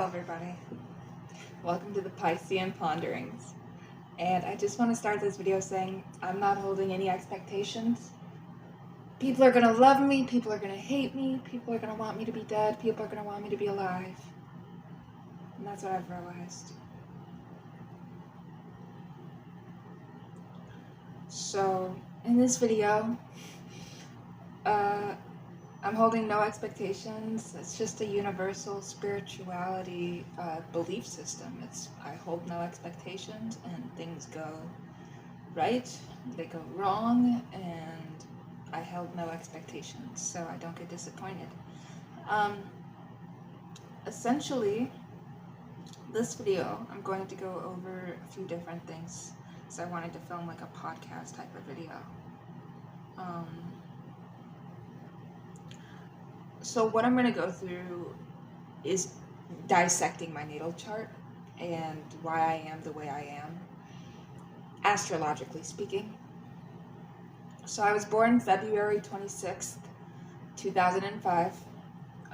Hello everybody, welcome to the Piscean Ponderings, and I just want to start this video saying I'm not holding any expectations. People are going to love me, people are going to hate me, people are going to want me to be dead, people are going to want me to be alive, and that's what I've realized. So, in this video, I'm holding no expectations. It's just a universal spirituality belief system. I hold no expectations, and things go right, they go wrong, and I held no expectations, so I don't get disappointed. Essentially, this video, I'm going to go over a few different things, so I wanted to film like a podcast type of video. So what I'm going to go through is dissecting my natal chart and why I am the way I am, astrologically speaking. So I was born February 26th, 2005,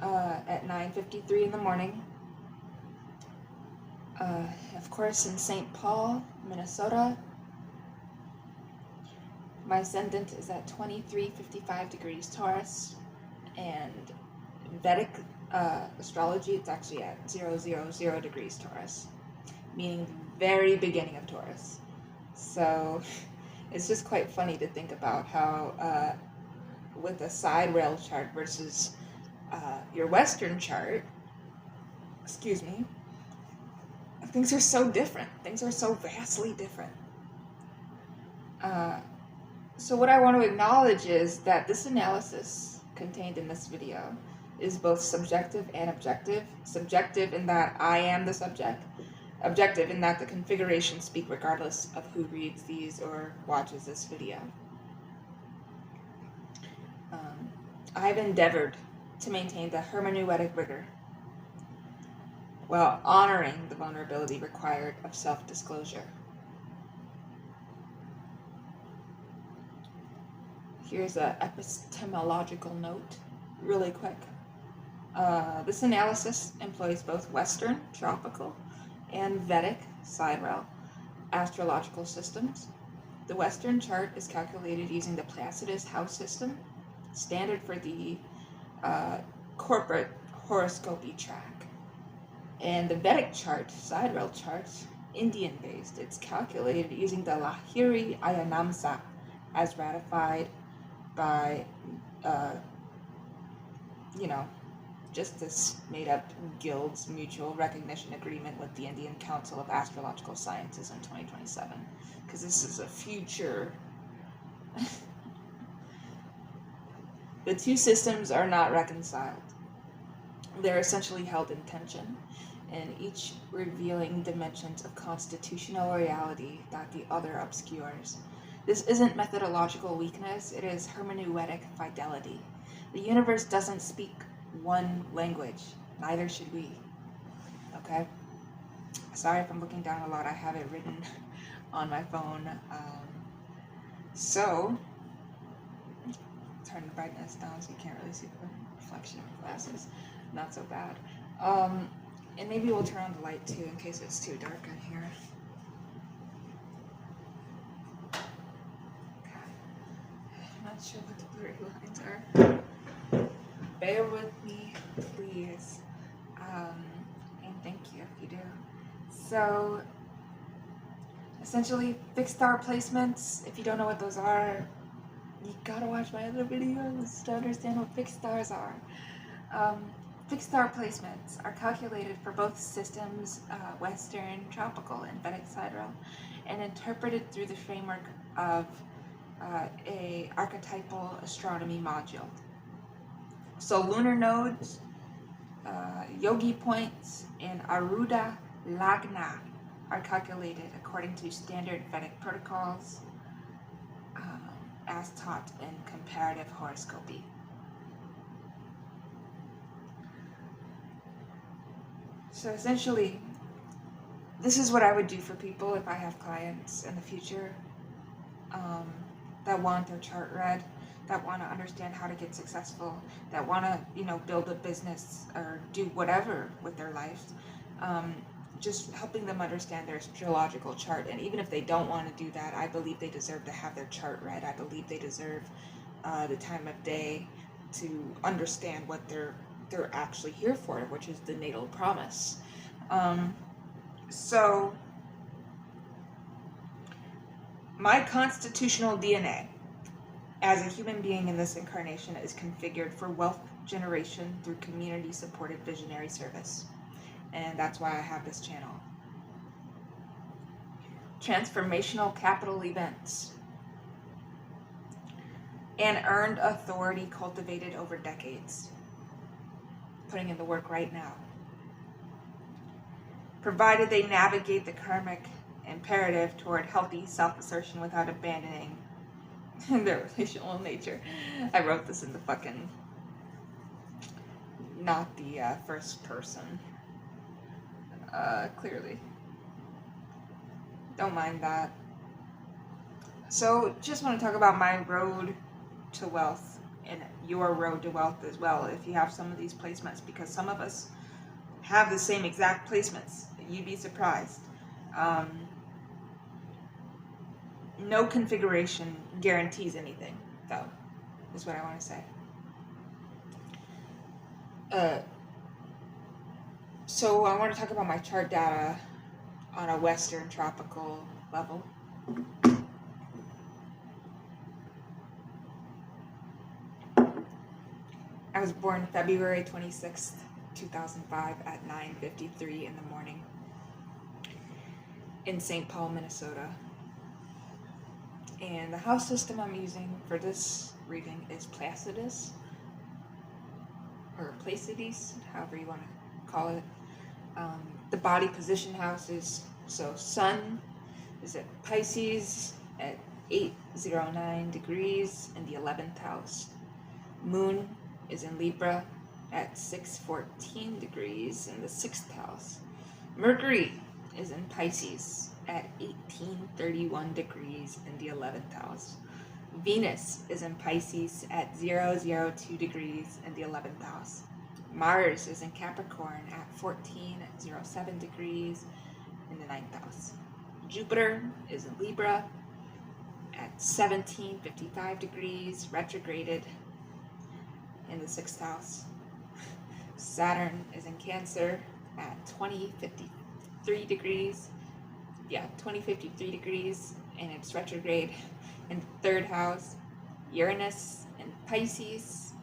at 9:53 in the morning. Of course, in St. Paul, Minnesota. My ascendant is at 2355 degrees Taurus, and Vedic astrology, it's actually at 000 degrees Taurus, meaning the very beginning of Taurus. So it's just quite funny to think about how with a side rail chart versus your Western chart, things are so different. Things are so vastly different. So what I want to acknowledge is that this analysis contained in this video is both subjective and objective. Subjective in that I am the subject. Objective in that the configurations speak regardless of who reads these or watches this video. I've endeavored to maintain the hermeneutic rigor while honoring the vulnerability required of self-disclosure. Here's an epistemological note, really quick. This analysis employs both Western, tropical, and Vedic, sidereal, astrological systems. The Western chart is calculated using the Placidus house system, standard for the corporate horoscopy track. And the Vedic chart, sidereal chart, Indian-based, it's calculated using the Lahiri Ayanamsa as ratified by, just this made-up guild's mutual recognition agreement with the Indian Council of Astrological Sciences in 2027, because this is a future. The two systems are not reconciled. They're essentially held in tension, and each revealing dimensions of constitutional reality that the other obscures. This isn't methodological weakness, it is hermeneutic fidelity. The universe doesn't speak one language, neither should we. Okay? Sorry if I'm looking down a lot, I have it written on my phone. So, turn the brightness down so you can't really see the reflection of my glasses. Not so bad. And maybe we'll turn on the light too in case it's too dark in here. Not sure what the blurry lines are. Bear with me, please. And thank you if you do. So, essentially, fixed star placements, if you don't know what those are, you gotta watch my other videos to understand what fixed stars are. Fixed star placements are calculated for both systems, Western, tropical, and Vedic sidereal, and interpreted through the framework of a archetypal astronomy module. So lunar nodes, yogi points, and Aruda Lagna are calculated according to standard Vedic protocols as taught in comparative horoscopy. So essentially, this is what I would do for people if I have clients in the future that want their chart read, that want to understand how to get successful, that want to, build a business or do whatever with their life. Just helping them understand their astrological chart. And even if they don't want to do that, I believe they deserve to have their chart read. I believe they deserve the time of day to understand what they're actually here for, which is the natal promise. So my constitutional DNA as a human being in this incarnation is configured for wealth generation through community-supported visionary service. And that's why I have this channel. Transformational capital events. And earned authority cultivated over decades. Putting in the work right now. Provided they navigate the karmic imperative toward healthy self-assertion without abandoning their relational nature. I wrote this in the fucking, not the first person. Clearly. Don't mind that. So, just want to talk about my road to wealth and your road to wealth as well, if you have some of these placements, because some of us have the same exact placements. You'd be surprised. No configuration guarantees anything, though, is what I want to say. So I want to talk about my chart data on a Western tropical level. I was born February 26th, 2005 at 9:53 in the morning in St. Paul, Minnesota. And the house system I'm using for this reading is Placidus, or Placides, however you want to call it. The body position houses, so Sun is at Pisces at 809 degrees in the 11th house. Moon is in Libra at 614 degrees in the 6th house. Mercury is in Pisces at 1831 degrees in the 11th house. Venus is in Pisces at 002 degrees in the 11th house. Mars is in Capricorn at 1407 degrees in the 9th house. Jupiter is in Libra at 1755 degrees, retrograded in the 6th house. Saturn is in Cancer at 2053 degrees. 2053 degrees, and it's retrograde in the 3rd house. Uranus in Pisces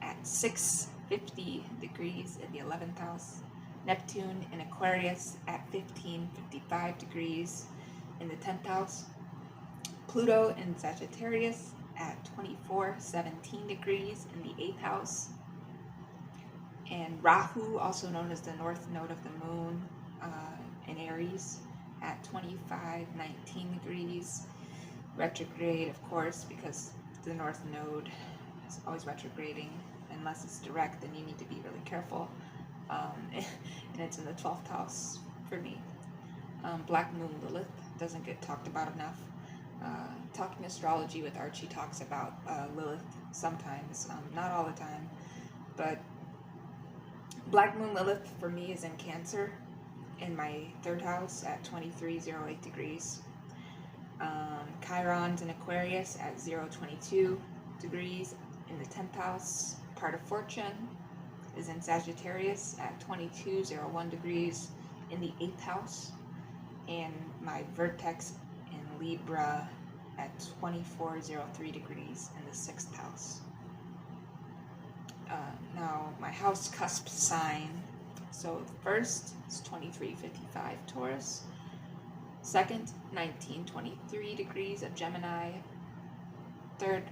at 650 degrees in the 11th house. Neptune in Aquarius at 1555 degrees in the 10th house. Pluto in Sagittarius at 2417 degrees in the 8th house. And Rahu, also known as the north node of the moon, in Aries at 2519 degrees. Retrograde, of course, because the north node is always retrograding. Unless it's direct, then you need to be really careful. And it's in the 12th house for me. Black Moon Lilith doesn't get talked about enough. Talking astrology with Archie talks about Lilith sometimes, not all the time, but Black Moon Lilith for me is in Cancer in my 3rd house at 2308 degrees. Chiron's in Aquarius at 022 degrees in the 10th house. Part of Fortune is in Sagittarius at 2201 degrees in the 8th house. And my vertex in Libra at 2403 degrees in the 6th house. Now, my house cusp sign. So, first is 2355 Taurus. Second, 1923 degrees of Gemini. Third,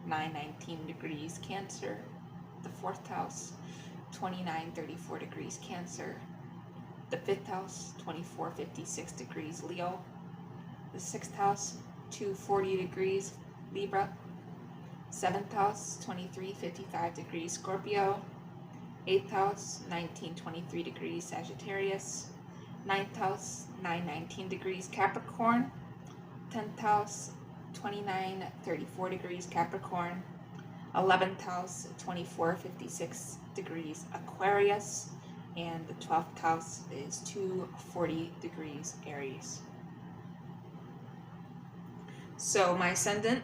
919 degrees Cancer. The 4th house, 2934 degrees Cancer. The 5th house, 2456 degrees Leo. The 6th house, 240 degrees Libra. 7th house, 2355 degrees Scorpio. 8th house, 1923 degrees Sagittarius. 9th house, 919 degrees Capricorn. 10th house, 2934 degrees Capricorn. 11th house, 2456 degrees Aquarius. and the 12th house is 240 degrees Aries. So my ascendant,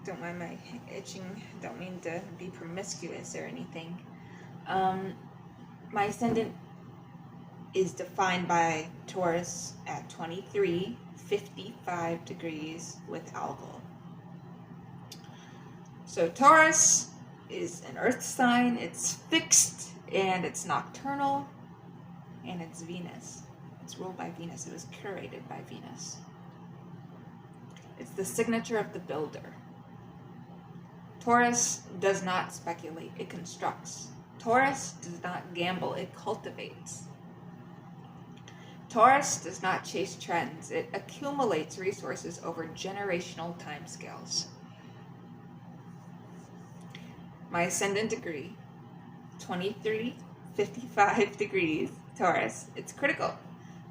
don't mind my itching, don't mean to be promiscuous or anything. My ascendant is defined by Taurus at 2355 degrees with algal. So Taurus is an earth sign, it's fixed, and it's nocturnal, and it's Venus. It's ruled by Venus, it was curated by Venus. It's the signature of the builder. Taurus does not speculate, it constructs. Taurus does not gamble, it cultivates. Taurus does not chase trends, it accumulates resources over generational timescales. My ascendant degree, 2355 degrees Taurus. It's critical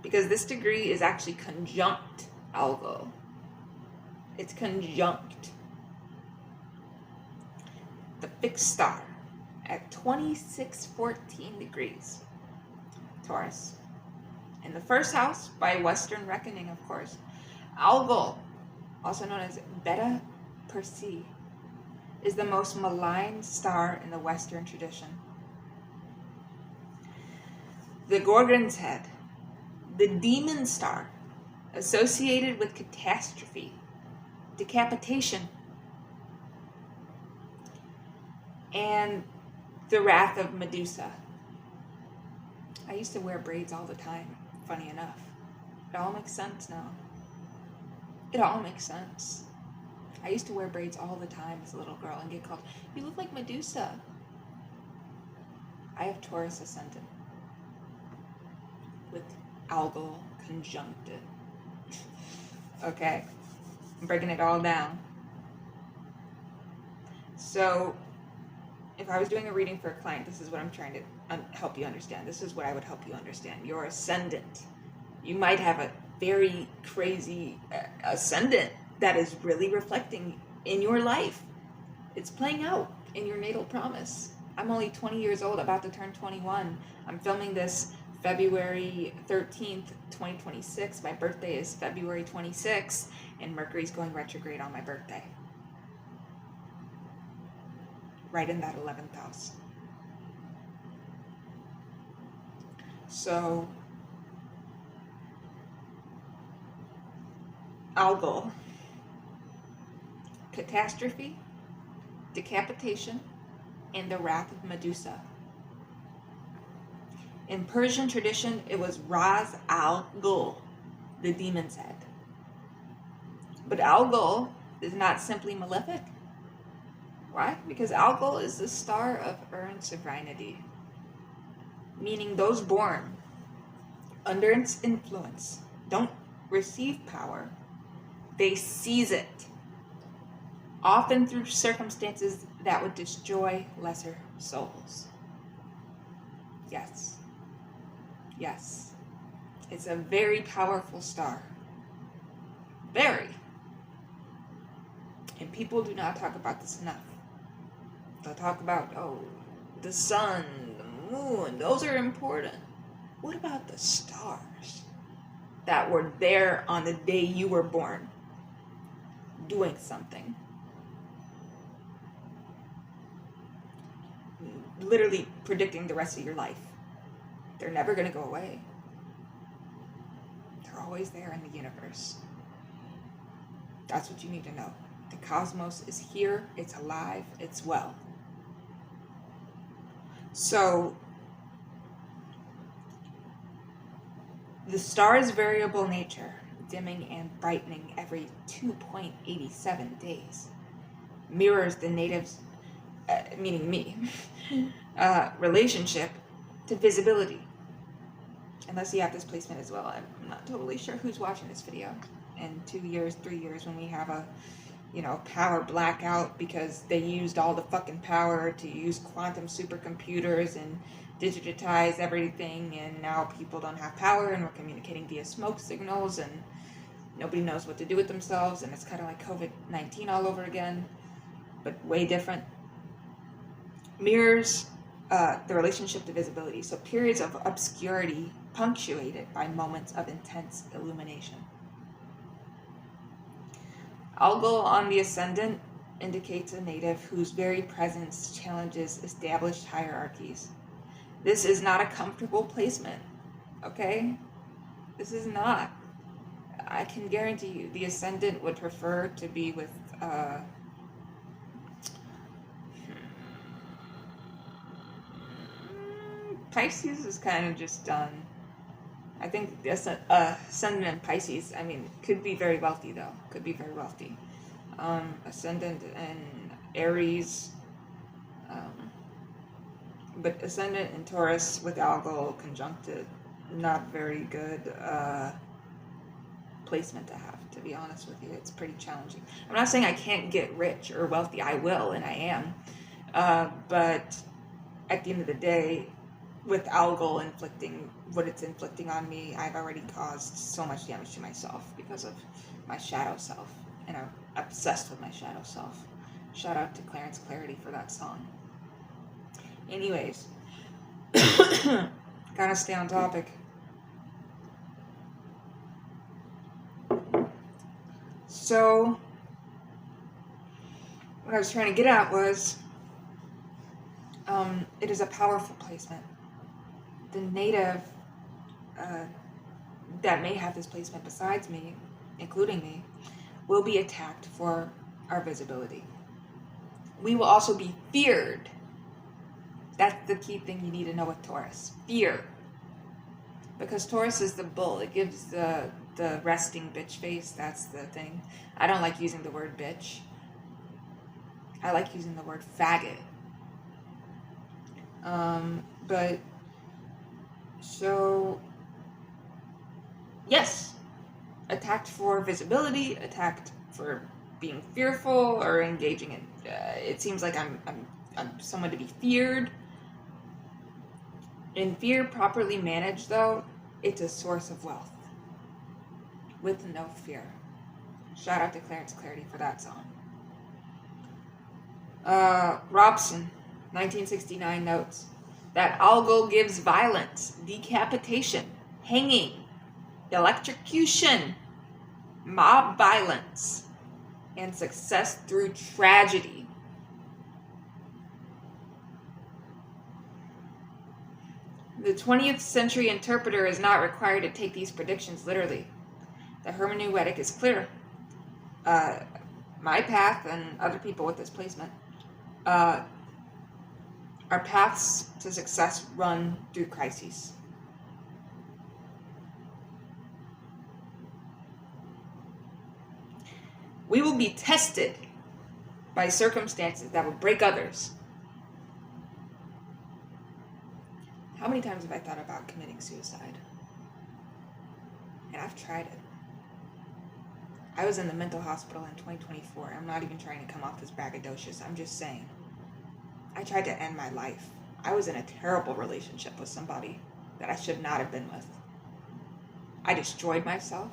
because this degree is actually conjunct algal. It's conjunct the fixed star at 2614 degrees Taurus. In the first house, by Western reckoning, of course, algal, also known as Beta Persei, is the most maligned star in the Western tradition. The Gorgon's head, the demon star, associated with catastrophe, decapitation, and the wrath of Medusa. I used to wear braids all the time, funny enough. It all makes sense now. It all makes sense. I used to wear braids all the time as a little girl and get called, "You look like Medusa." I have Taurus ascendant with algal conjuncted. Okay, I'm breaking it all down. So, if I was doing a reading for a client, this is what I'm trying to help you understand. This is what I would help you understand. Your ascendant. You might have a very crazy ascendant that is really reflecting in your life. It's playing out in your natal promise. I'm only 20 years old, about to turn 21. I'm filming this February 13th, 2026. My birthday is February 26th, and Mercury's going retrograde on my birthday. Right in that 11th house. So, algal, catastrophe, decapitation, and the wrath of Medusa. In Persian tradition, it was Ras al-Ghul, the demon's head. But algal is not simply malefic. Why? Because algal is the star of earned sovereignty, meaning those born under its influence don't receive power, they seize it, often through circumstances that would destroy lesser souls. Yes. Yes. It's a very powerful star. Very. And people do not talk about this enough. They'll talk about, the sun, the moon, those are important. What about the stars that were there on the day you were born, doing something? Literally predicting the rest of your life. They're never going to go away. They're always there in the universe. That's what you need to know. The cosmos is here, it's alive, it's well. So, the star's variable nature, dimming and brightening every 2.87 days, mirrors the native's, meaning me, relationship to visibility. Unless you have this placement as well. I'm not totally sure who's watching this video in 2 years, 3 years, when we have a power blackout because they used all the fucking power to use quantum supercomputers and digitize everything, and now people don't have power and we're communicating via smoke signals and nobody knows what to do with themselves, and it's kind of like COVID-19 all over again, but way different. Mirrors the relationship to visibility. So periods of obscurity punctuated by moments of intense illumination. Algol on the ascendant indicates a native whose very presence challenges established hierarchies. This is not a comfortable placement, okay? This is not. I can guarantee you the ascendant would prefer to be with Pisces is kind of just done. I think the ascendant in Pisces, I mean, could be very wealthy though. Could be very wealthy. Ascendant in Aries, but ascendant in Taurus with Algol conjuncted, not very good placement to have, to be honest with you. It's pretty challenging. I'm not saying I can't get rich or wealthy. I will, and I am. But at the end of the day, with Algol inflicting what it's inflicting on me, I've already caused so much damage to myself because of my shadow self. And I'm obsessed with my shadow self. Shout out to Clarence Clarity for that song. Anyways, gotta stay on topic. So, what I was trying to get at was, it is a powerful placement. The native that may have this placement besides me, including me, will be attacked for our visibility. We will also be feared. That's the key thing you need to know with Taurus. Fear. Because Taurus is the bull. It gives the resting bitch face. That's the thing. I don't like using the word bitch. I like using the word faggot. But, so, yes. Attacked for visibility, attacked for being fearful or engaging in. It seems like I'm someone to be feared. In fear properly managed, though, it's a source of wealth. With no fear. Shout out to Clarence Clarity for that song. Robson, 1969, notes that Algol gives violence, decapitation, hanging, electrocution, mob violence, and success through tragedy. The 20th century interpreter is not required to take these predictions literally. The hermeneutic is clear. My path and other people with this placement, our paths to success run through crises. We will be tested by circumstances that will break others. How many times have I thought about committing suicide? And I've tried it. I was in the mental hospital in 2024. I'm not even trying to come off as braggadocious. I'm just saying. I tried to end my life. I was in a terrible relationship with somebody that I should not have been with. I destroyed myself.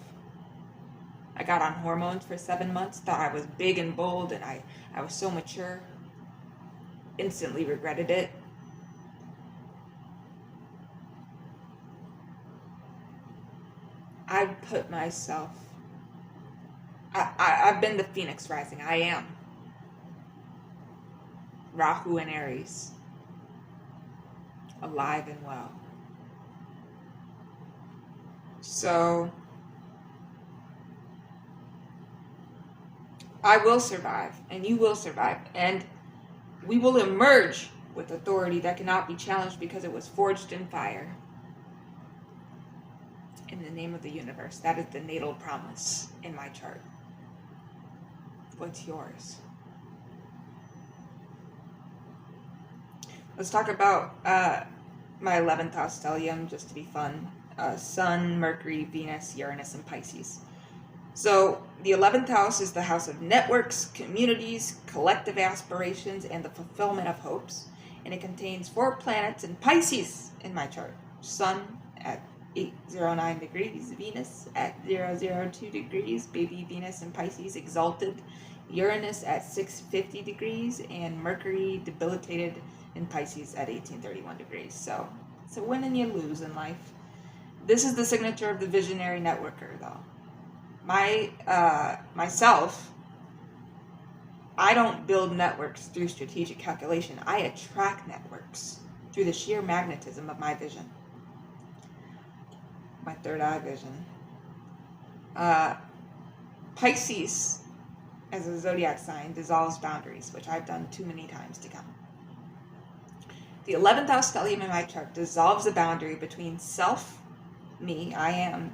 I got on hormones for 7 months, thought I was big and bold, and I was so mature. Instantly regretted it. I've put myself... I've been the Phoenix Rising. I am. Rahu and Aries. Alive and well. So... I will survive, and you will survive, and we will emerge with authority that cannot be challenged because it was forged in fire. In the name of the universe, that is the natal promise in my chart. What's yours? Let's talk about my 11th house stellium, just to be fun. Sun, Mercury, Venus, Uranus, and Pisces. So the 11th house is the house of networks, communities, collective aspirations, and the fulfillment of hopes. And it contains 4 planets in Pisces in my chart. Sun at 809 degrees, Venus at 002 degrees, baby Venus in Pisces exalted, Uranus at 650 degrees, and Mercury debilitated in Pisces at 1831 degrees. So it's a win and you lose in life. This is the signature of the visionary networker, though. Myself, I don't build networks through strategic calculation. I attract networks through the sheer magnetism of my vision. My third eye vision. Pisces, as a zodiac sign, dissolves boundaries, which I've done too many times to count. The 11th house stellium in my chart dissolves the boundary between self, me, I am,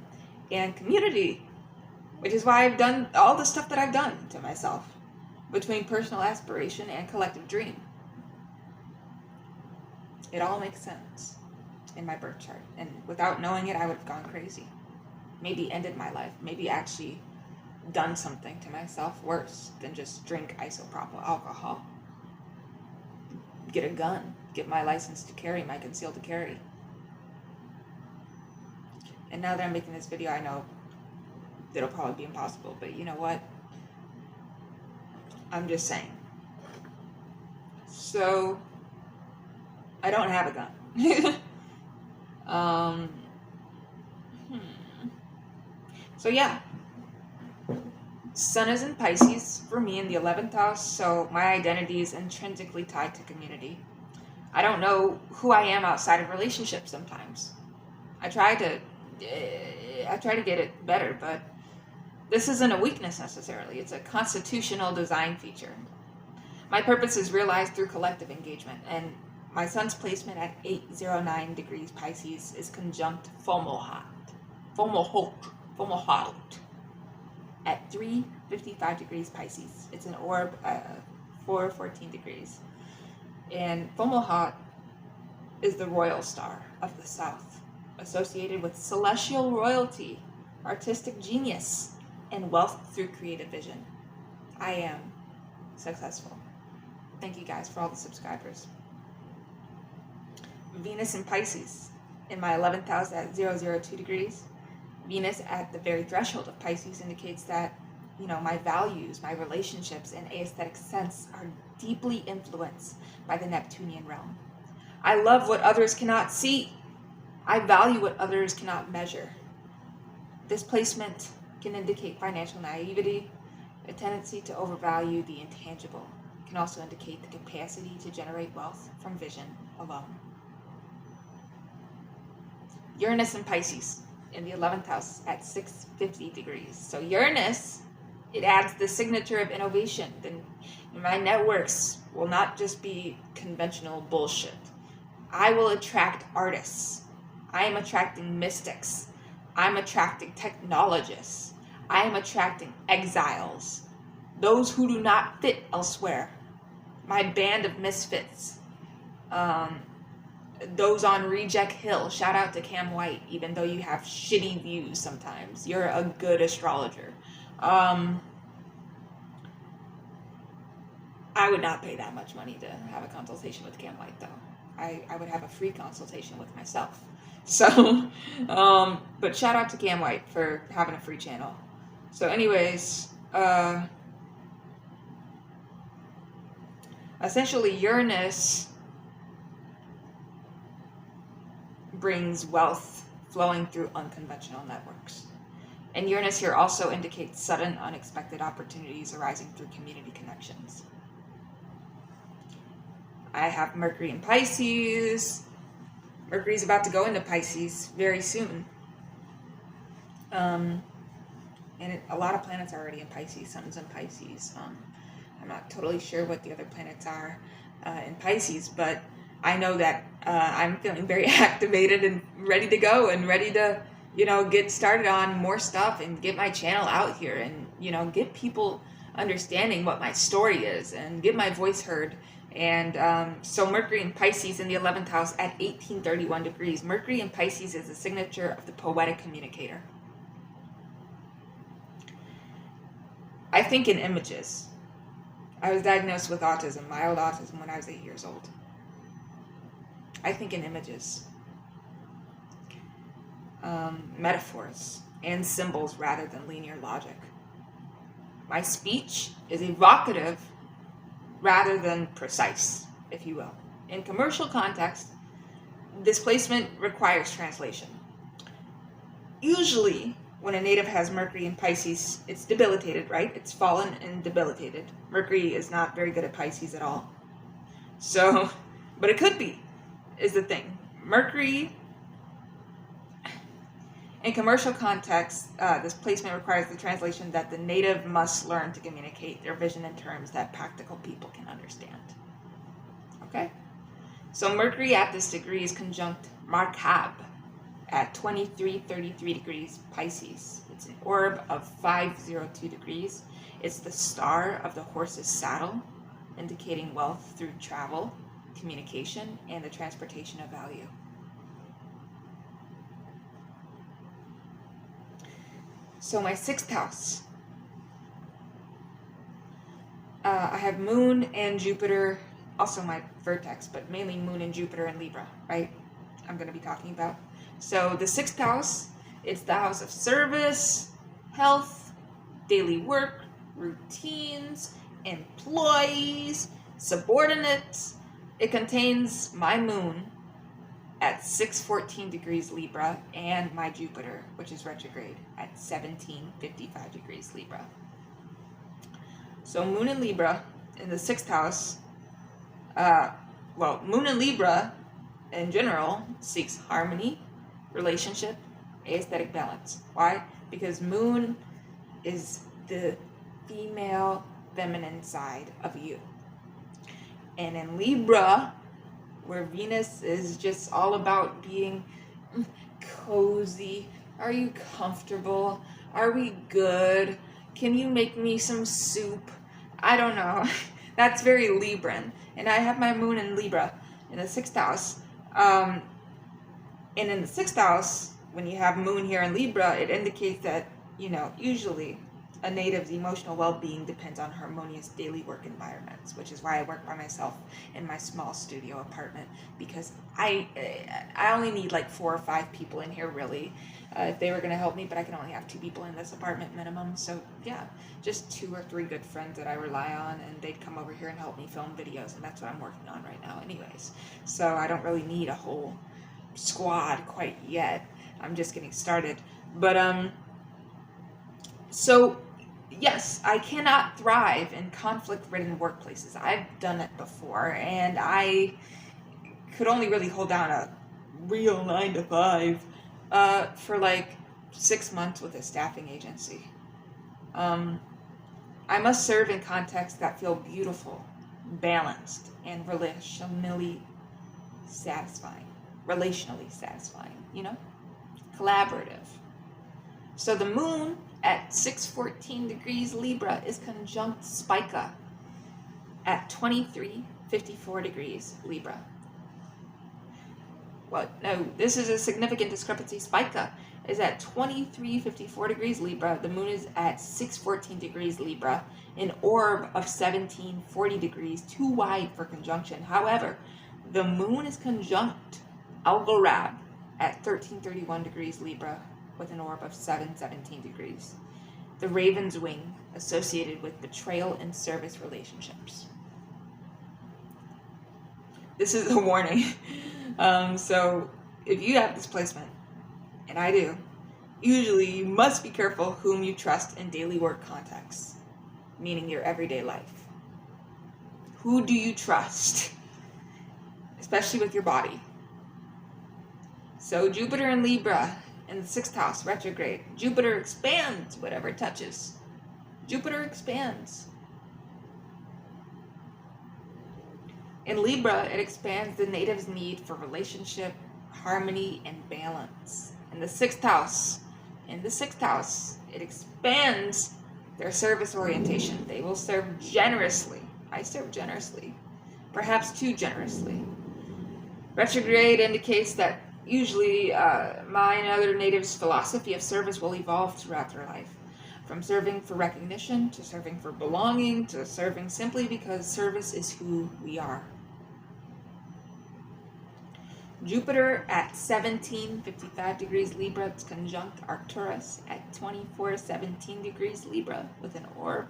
and community, which is why I've done all the stuff that I've done to myself, between personal aspiration and collective dream. It all makes sense in my birth chart, and without knowing it, I would have gone crazy. Maybe ended my life, maybe actually done something to myself worse than just drink isopropyl alcohol, get a gun, get my license to carry, my concealed to carry. And now that I'm making this video, I know it'll probably be impossible, but you know what? I'm just saying. So, I don't have a gun. So yeah. Sun is in Pisces for me in the 11th house, so my identity is intrinsically tied to community. I don't know who I am outside of relationships sometimes. I try to get it better, but this isn't a weakness necessarily. It's a constitutional design feature. My purpose is realized through collective engagement, and my sun's placement at 809 degrees Pisces is conjunct Fomalhaut at 355 degrees Pisces. It's an orb 414 degrees. And Fomalhaut is the royal star of the south, associated with celestial royalty, artistic genius, and wealth through creative vision. I am successful. Thank you guys for all the subscribers. Venus in Pisces in my 11th house at 002 degrees. Venus at the very threshold of Pisces indicates that, my values, my relationships, and aesthetic sense are deeply influenced by the Neptunian realm. I love what others cannot see. I value what others cannot measure. This placement can indicate financial naivety, a tendency to overvalue the intangible. It can also indicate the capacity to generate wealth from vision alone. Uranus in Pisces in the 11th house at 650 degrees. So Uranus, it adds the signature of innovation. Then my networks will not just be conventional bullshit. I will attract artists. I am attracting mystics. I'm attracting technologists. I am attracting exiles. Those who do not fit elsewhere. My band of misfits. Those on Reject Hill. Shout out to Cam White, even though you have shitty views sometimes. You're a good astrologer. I would not pay that much money to have a consultation with Cam White, though. I would have a free consultation with myself. So, but shout out to Cam White for having a free channel. So anyways, essentially Uranus brings wealth flowing through unconventional networks. And Uranus here also indicates sudden, unexpected opportunities arising through community connections. I have Mercury in Pisces. Mercury's about to go into Pisces very soon. And a lot of planets are already in Pisces. Sun's in Pisces. I'm not totally sure what the other planets are in Pisces, but I know that I'm feeling very activated and ready to go and ready to, get started on more stuff and get my channel out here and, get people understanding what my story is and get my voice heard. And so Mercury in Pisces in the 11th house at 1831 degrees. Mercury in Pisces is the signature of the poetic communicator. I think in images. I was diagnosed with autism, mild autism, when I was 8 years old. I think in images. Metaphors and symbols rather than linear logic. My speech is evocative rather than precise, if you will. In commercial context, this placement requires translation. Usually, when a native has Mercury in Pisces, it's debilitated, right? It's fallen and debilitated. Mercury is not very good at Pisces at all. So, but it could be, is the thing. Mercury, in commercial context, this placement requires the translation that the native must learn to communicate their vision in terms that practical people can understand. Okay? So Mercury at this degree is conjunct Markab at 2333 degrees Pisces. It's an orb of 502 degrees. It's the star of the horse's saddle, indicating wealth through travel, communication, and the transportation of value. So my 6th house, I have Moon and Jupiter, also my vertex, but mainly Moon and Jupiter in Libra, right? I'm going to be talking about. So the 6th house, it's the house of service, health, daily work, routines, employees, subordinates. It contains my Moon at 614 degrees Libra and my Jupiter, which is retrograde, at 1755 degrees Libra. So Moon in Libra in the 6th house, Moon in Libra in general seeks harmony, relationship, aesthetic balance. Why? Because Moon is the female feminine side of you. And in Libra, where Venus is just all about being cozy, are you comfortable? Are we good? Can you make me some soup? I don't know. That's very Libran. And I have my Moon in Libra in the 6th house. And in the 6th house, when you have Moon here in Libra, it indicates that, usually a native's emotional well-being depends on harmonious daily work environments, which is why I work by myself in my small studio apartment, because I only need like 4 or 5 people in here, really, if they were going to help me, but I can only have 2 people in this apartment minimum. So yeah, just 2 or 3 good friends that I rely on, and they'd come over here and help me film videos, and that's what I'm working on right now anyways. So I don't really need a whole squad quite yet. I'm just getting started. But so yes, I cannot thrive in conflict-ridden workplaces. I've done it before, and I could only really hold down a real 9-to-5 for like 6 months with a staffing agency. I must serve in contexts that feel beautiful, balanced, and relationally satisfying. Collaborative. So the Moon at 614 degrees Libra is conjunct Spica at 2354 degrees Libra. Well, no, this is a significant discrepancy. Spica is at 2354 degrees Libra. The Moon is at 614 degrees Libra, an orb of 1740 degrees, too wide for conjunction. However, the Moon is conjunct Algorab at 1331 degrees Libra, with an orb of 717 degrees. The raven's wing associated with betrayal and service relationships. This is a warning. So if you have this placement, and I do, usually you must be careful whom you trust in daily work contexts, meaning your everyday life. Who do you trust? Especially with your body. So Jupiter in Libra in the 6th house, retrograde. Jupiter expands whatever it touches. Jupiter expands. In Libra, it expands the native's need for relationship, harmony, and balance. In the 6th house, it expands their service orientation. They will serve generously. I serve generously, perhaps too generously. Retrograde indicates that usually my and other natives' philosophy of service will evolve throughout their life. From serving for recognition, to serving for belonging, to serving simply because service is who we are. Jupiter at 1755 degrees Libra, it's conjunct Arcturus at 2417 degrees Libra with an orb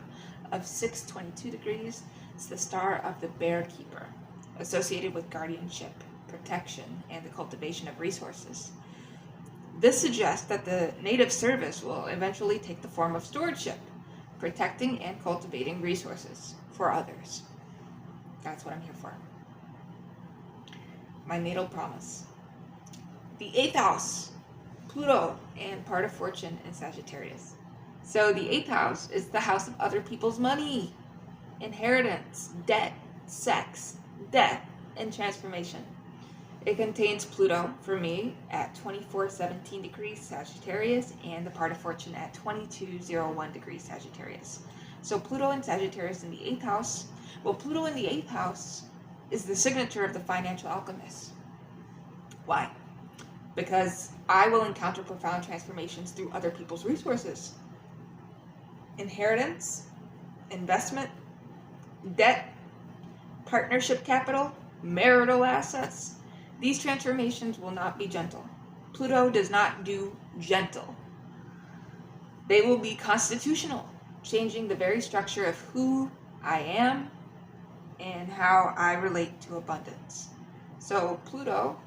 of 622 degrees. It's the star of the Bear Keeper. associated with guardianship, protection, and the cultivation of resources. This suggests that the native service will eventually take the form of stewardship, protecting and cultivating resources for others. That's what I'm here for. My natal promise. The 8th house, Pluto, and part of fortune in Sagittarius. So the 8th house is the house of other people's money, inheritance, debt, sex, death, and transformation. It contains Pluto, for me, at 2417 degrees Sagittarius, and the part of fortune at 2201 degrees Sagittarius. So Pluto and Sagittarius in the 8th house. Well, Pluto in the 8th house is the signature of the financial alchemist. Why? Because I will encounter profound transformations through other people's resources. Inheritance, investment, debt, partnership capital, marital assets. These transformations will not be gentle. Pluto does not do gentle. They will be constitutional, changing the very structure of who I am and how I relate to abundance. So Pluto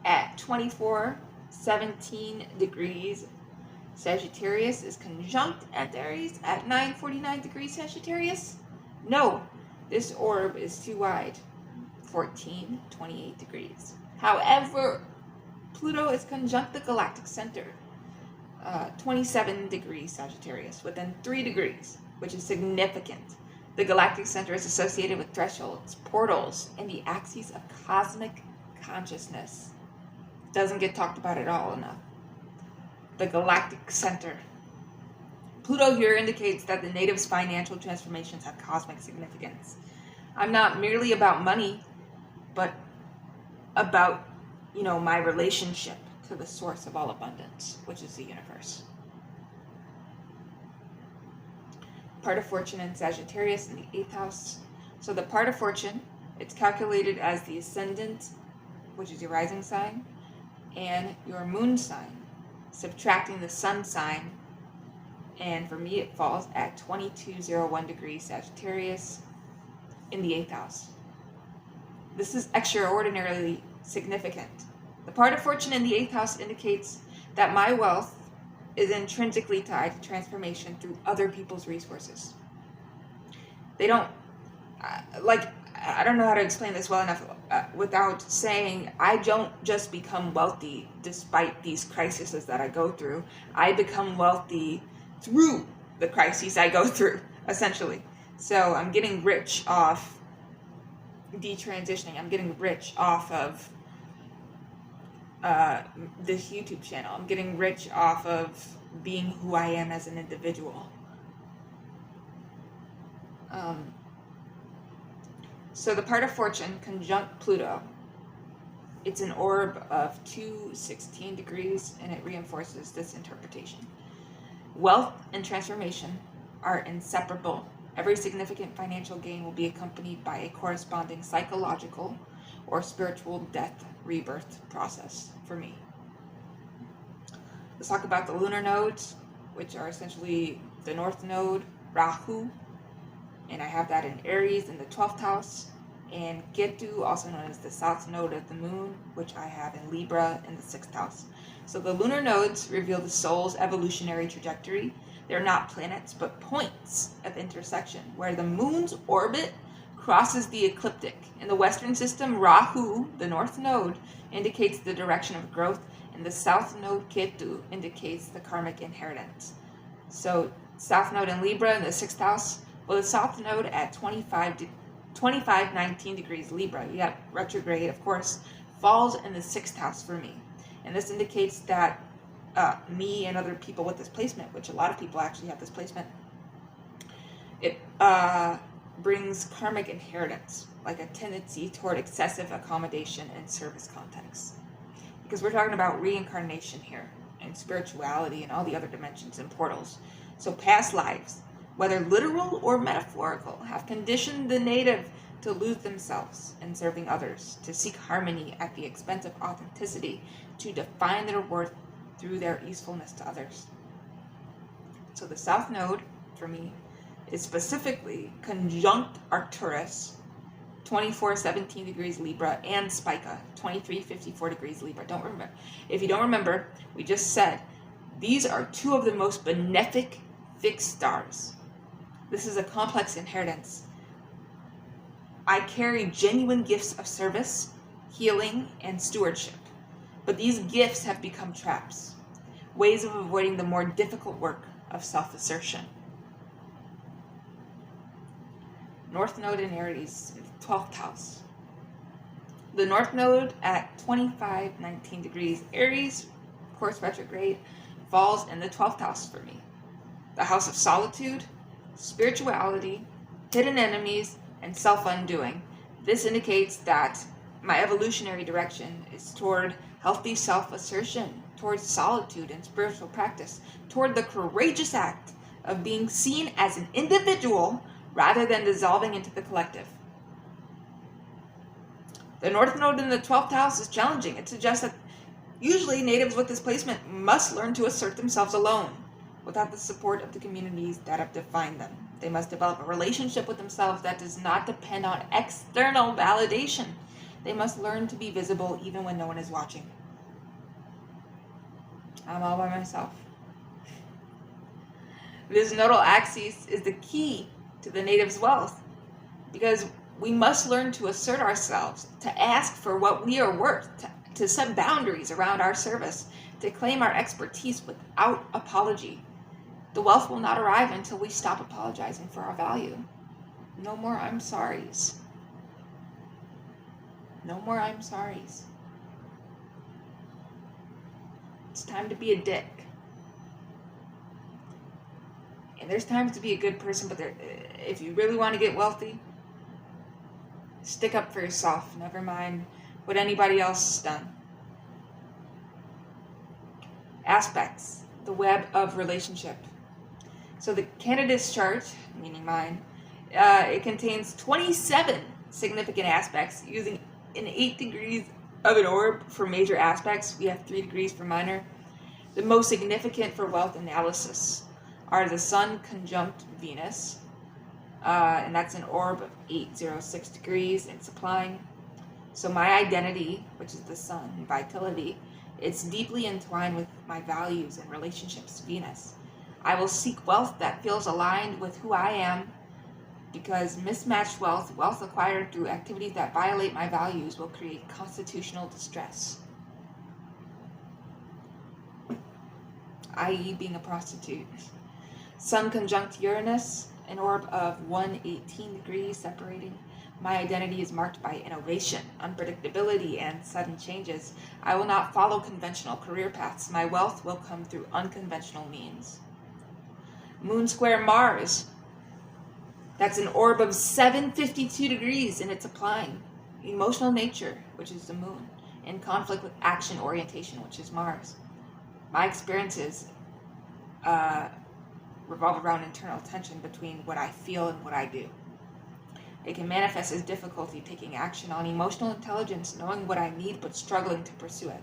at 2417 degrees Sagittarius is conjunct at Aries at 949 degrees Sagittarius. No, this orb is too wide, 1428 degrees. However, Pluto is conjunct the galactic center, 27 degrees Sagittarius, within 3 degrees, which is significant. The galactic center is associated with thresholds, portals, and the axes of cosmic consciousness. Doesn't get talked about at all enough. The galactic center. Pluto here indicates that the native's financial transformations have cosmic significance. I'm not merely about money, but about, my relationship to the source of all abundance, which is the universe. Part of fortune in Sagittarius in the 8th house. So the part of fortune, it's calculated as the ascendant, which is your rising sign, and your moon sign, subtracting the sun sign, and for me it falls at 2201 degrees Sagittarius in the 8th house. This is extraordinarily significant. The part of fortune in the 8th house indicates that my wealth is intrinsically tied to transformation through other people's resources. They don't, I don't know how to explain this well enough without saying I don't just become wealthy despite these crises that I go through. I become wealthy through the crises I go through, essentially. So I'm getting rich off detransitioning. I'm getting rich off of this YouTube channel. I'm getting rich off of being who I am as an individual. So the part of fortune conjunct Pluto, it's an orb of 216 degrees, and it reinforces this interpretation. Wealth and transformation are inseparable. Every significant financial gain will be accompanied by a corresponding psychological or spiritual death rebirth process for me. Let's talk about the lunar nodes, which are essentially the North Node, Rahu, and I have that in Aries in the 12th house, and Ketu, also known as the South Node of the Moon, which I have in Libra in the 6th house. So the lunar nodes reveal the soul's evolutionary trajectory. They're not planets, but points of intersection, where the moon's orbit crosses the ecliptic. In the Western system, Rahu, the North Node, indicates the direction of growth, and the South Node, Ketu, indicates the karmic inheritance. So South Node in Libra in the 6th house. Well, the South Node at 2519 degrees Libra, you have retrograde, of course, falls in the 6th house for me. And this indicates that me and other people with this placement, which a lot of people actually have this placement, it brings karmic inheritance, like a tendency toward excessive accommodation in service contexts. Because we're talking about reincarnation here, and spirituality, and all the other dimensions and portals. So past lives, whether literal or metaphorical, have conditioned the native to lose themselves in serving others, to seek harmony at the expense of authenticity, to define their worth through their easefulness to others. So the South Node, for me, is specifically conjunct Arcturus 2417 degrees Libra, and Spica, 2354 degrees Libra. If you don't remember, we just said these are two of the most benefic fixed stars. This is a complex inheritance. I carry genuine gifts of service, healing, and stewardship. But these gifts have become traps, ways of avoiding the more difficult work of self-assertion. North Node in Aries, 12th house. The North Node at 2519 degrees Aries, of course retrograde, falls in the 12th house for me. The house of solitude, spirituality, hidden enemies, and self-undoing. This indicates that my evolutionary direction is toward healthy self-assertion, towards solitude and spiritual practice, toward the courageous act of being seen as an individual rather than dissolving into the collective. The North Node in the 12th house is challenging. It suggests that usually natives with this placement must learn to assert themselves alone, without the support of the communities that have defined them. They must develop a relationship with themselves that does not depend on external validation. They must learn to be visible even when no one is watching. I'm all by myself. This nodal axis is the key to the native's wealth, because we must learn to assert ourselves, to ask for what we are worth, to set boundaries around our service, to claim our expertise without apology. The wealth will not arrive until we stop apologizing for our value. No more I'm sorries. No more I'm sorries. It's time to be a dick. And there's times to be a good person, but if you really want to get wealthy, stick up for yourself. Never mind what anybody else has done. Aspects, the web of relationship. So the candidate's chart, meaning mine, it contains 27 significant aspects using an 8 degrees of an orb for major aspects. We have 3 degrees for minor. The most significant for wealth analysis are the Sun conjunct Venus, and that's an orb of 806 degrees and supplying. So my identity, which is the Sun, and vitality, it's deeply entwined with my values and relationships, Venus. I will seek wealth that feels aligned with who I am, because mismatched wealth acquired through activities that violate my values, will create constitutional distress, i.e. being a prostitute. Sun conjunct Uranus, an orb of 118 degrees separating. My identity is marked by innovation, unpredictability, and sudden changes. I will not follow conventional career paths. My wealth will come through unconventional means. Moon square Mars. That's an orb of 752 degrees, and it's applying. Emotional nature, which is the moon, in conflict with action orientation, which is Mars. My experiences revolve around internal tension between what I feel and what I do. It can manifest as difficulty taking action on emotional intelligence, knowing what I need but struggling to pursue it.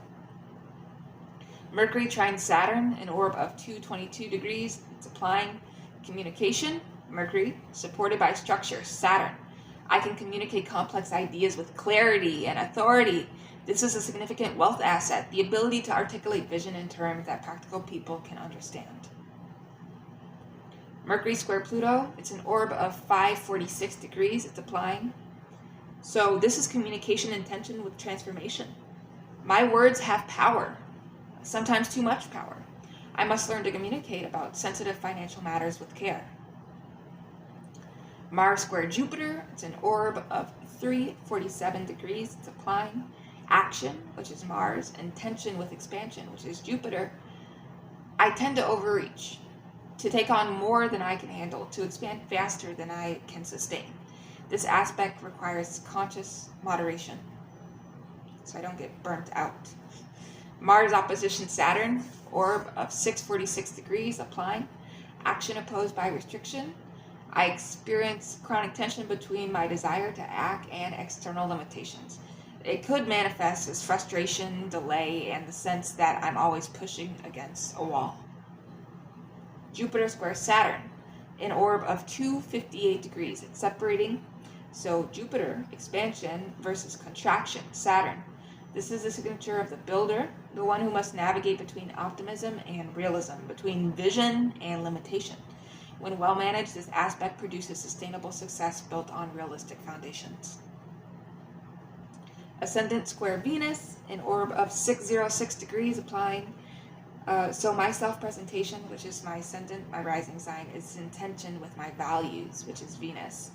Mercury trines Saturn, an orb of 222 degrees. It's applying. Communication, Mercury, supported by structure, Saturn. I can communicate complex ideas with clarity and authority. This is a significant wealth asset, the ability to articulate vision in terms that practical people can understand. Mercury square Pluto, it's an orb of 546 degrees, it's applying. So this is communication intention with transformation. My words have power, sometimes too much power. I must learn to communicate about sensitive financial matters with care. Mars square Jupiter, it's an orb of 347 degrees, it's applying. Action, which is Mars, and tension with expansion, which is Jupiter. I tend to overreach, to take on more than I can handle, to expand faster than I can sustain. This aspect requires conscious moderation, so I don't get burnt out. Mars opposition Saturn, orb of 646 degrees, applying. Action opposed by restriction. I experience chronic tension between my desire to act and external limitations. It could manifest as frustration, delay, and the sense that I'm always pushing against a wall. Jupiter square Saturn, an orb of 258 degrees. It's separating. So Jupiter, expansion versus contraction, Saturn. This is the signature of the builder, the one who must navigate between optimism and realism, between vision and limitation. When well managed, this aspect produces sustainable success built on realistic foundations. Ascendant square Venus, an orb of 606 degrees, applying. So my self-presentation, which is my ascendant, my rising sign, is in tension with my values, which is Venus